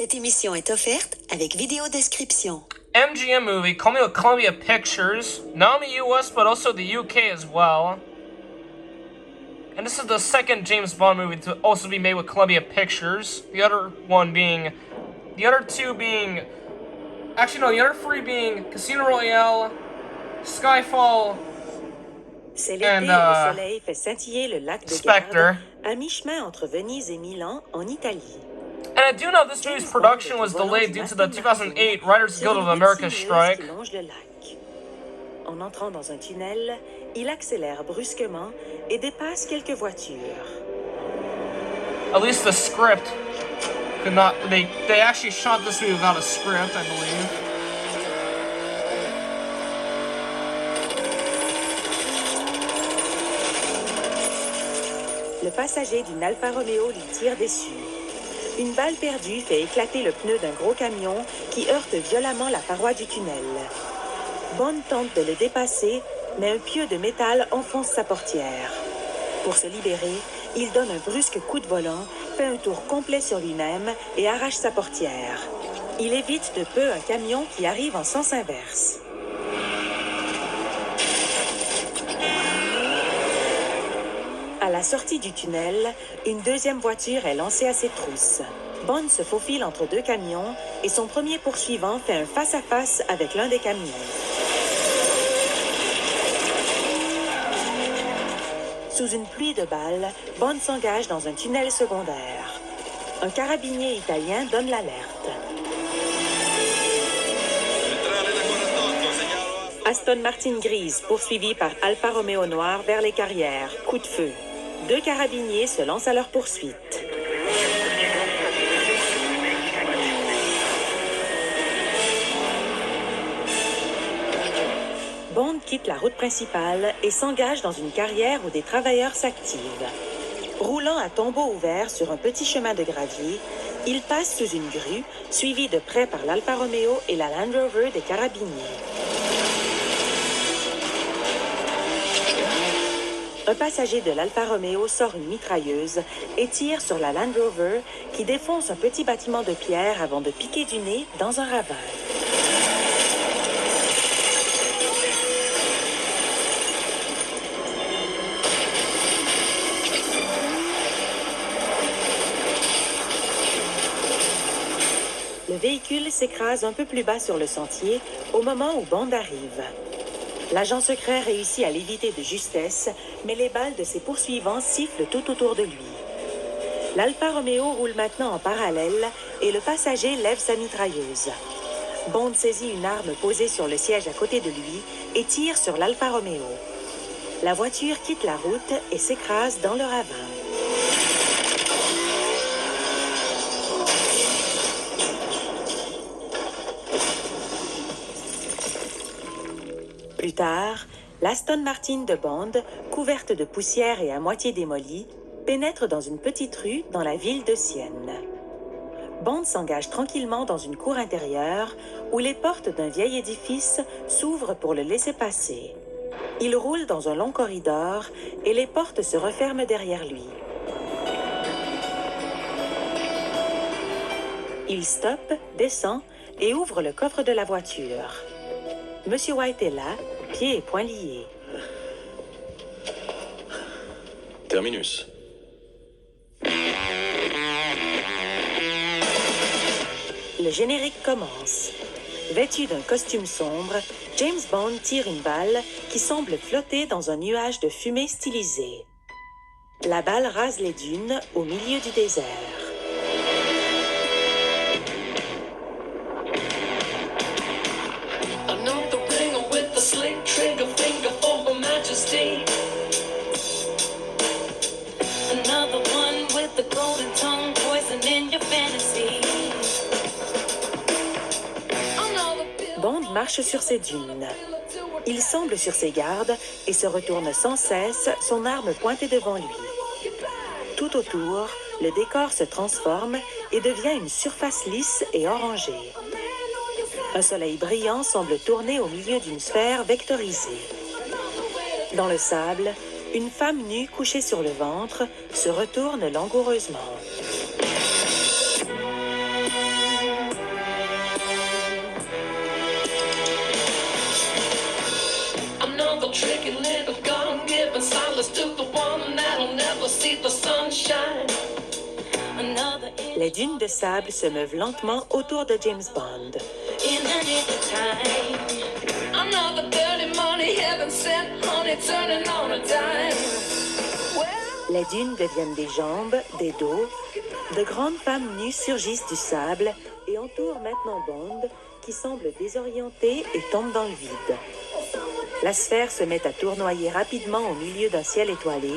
Cette émission est offerte avec vidéo description. MGM movie coming with Columbia Pictures, not only US but also the UK as well. And this is the second James Bond movie to also be made with Columbia Pictures. The other three being Casino Royale, Skyfall, C'est l'été et le soleil fait scintiller le lac de Spectre. Garde, à mi-chemin entre Venise et Milan, en Italie. And I do know this movie's production was delayed due to the 2008 Writers Guild of America strike. Qui longe le lac. En entrant dans un tunnel, il accélère brusquement et dépasse quelques voitures. At least the script could not. They actually shot this movie without a script, I believe. Le passager d'une Alfa Romeo lui tire dessus. Une balle perdue fait éclater le pneu d'un gros camion qui heurte violemment la paroi du tunnel. Bond tente de le dépasser, mais un pieu de métal enfonce sa portière. Pour se libérer, il donne un brusque coup de volant, fait un tour complet sur lui-même et arrache sa portière. Il évite de peu un camion qui arrive en sens inverse. À la sortie du tunnel, une deuxième voiture est lancée à ses trousses. Bond se faufile entre deux camions et son premier poursuivant fait un face-à-face avec l'un des camions. Sous une pluie de balles, Bond s'engage dans un tunnel secondaire. Un carabinier italien donne l'alerte. Aston Martin grise poursuivi par Alfa Romeo noir vers les carrières. Coup de feu. Deux carabiniers se lancent à leur poursuite. Bond quitte la route principale et s'engage dans une carrière où des travailleurs s'activent. Roulant à tombeau ouvert sur un petit chemin de gravier, il passe sous une grue, suivi de près par l'Alfa Romeo et la Land Rover des carabiniers. Un passager de l'Alfa Romeo sort une mitrailleuse et tire sur la Land Rover qui défonce un petit bâtiment de pierre avant de piquer du nez dans un ravin. Le véhicule s'écrase un peu plus bas sur le sentier au moment où Bond arrive. L'agent secret réussit à l'éviter de justesse, mais les balles de ses poursuivants sifflent tout autour de lui. L'Alfa Romeo roule maintenant en parallèle et le passager lève sa mitrailleuse. Bond saisit une arme posée sur le siège à côté de lui et tire sur l'Alfa Romeo. La voiture quitte la route et s'écrase dans le ravin. Plus tard, l'Aston Martin de Bond, couverte de poussière et à moitié démolie, pénètre dans une petite rue dans la ville de Sienne. Bond s'engage tranquillement dans une cour intérieure où les portes d'un vieil édifice s'ouvrent pour le laisser passer. Il roule dans un long corridor et les portes se referment derrière lui. Il stoppe, descend et ouvre le coffre de la voiture. Monsieur White est là, pieds et poings liés. Terminus. Le générique commence. Vêtu d'un costume sombre, James Bond tire une balle qui semble flotter dans un nuage de fumée stylisée. La balle rase les dunes au milieu du désert. Bond marche sur ces dunes. Il semble sur ses gardes et se retourne sans cesse, son arme pointée devant lui. Tout autour, le décor se transforme et devient une surface lisse et orangée. Un soleil brillant semble tourner au milieu d'une sphère vectorisée. Dans le sable, une femme nue couchée sur le ventre se retourne langoureusement. Les dunes de sable se meuvent lentement autour de James Bond. In the nick of time. Another dirty money, heaven sent honey, turning on a dime. Les dunes deviennent des jambes, des dos. De grandes femmes nues surgissent du sable et entourent maintenant Bond, qui semble désorienté et tombe dans le vide. La sphère se met à tournoyer rapidement au milieu d'un ciel étoilé,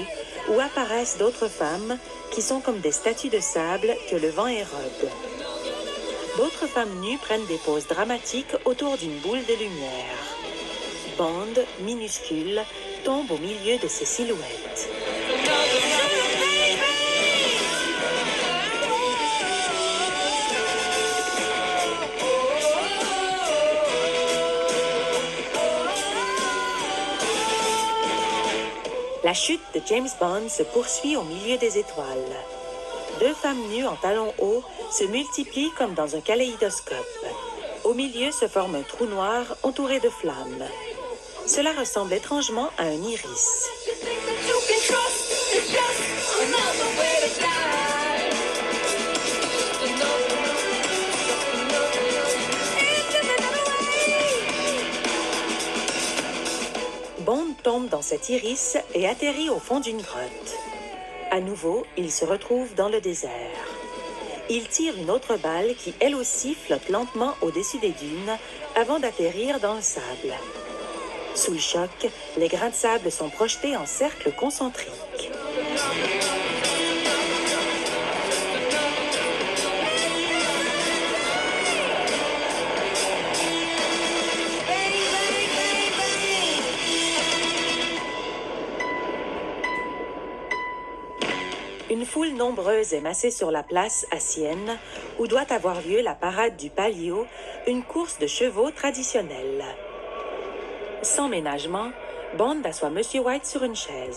où apparaissent d'autres femmes qui sont comme des statues de sable que le vent érode. D'autres femmes nues prennent des poses dramatiques autour d'une boule de lumière. Bond, minuscule, tombe au milieu de ces silhouettes. La chute de James Bond se poursuit au milieu des étoiles. Deux femmes nues en talons hauts se multiplient comme dans un kaléidoscope. Au milieu se forme un trou noir entouré de flammes. Cela ressemble étrangement à un iris. You can trust, it's just another way to die. It's just another way. Bond tombe dans cet iris et atterrit au fond d'une grotte. À nouveau, il se retrouve dans le désert. Il tire une autre balle qui, elle aussi, flotte lentement au-dessus des dunes avant d'atterrir dans le sable. Sous le choc, les grains de sable sont projetés en cercles concentriques. Une foule nombreuse est massée sur la place à Sienne, où doit avoir lieu la parade du Palio, une course de chevaux traditionnelle. Sans ménagement, Bond assoit Monsieur White sur une chaise.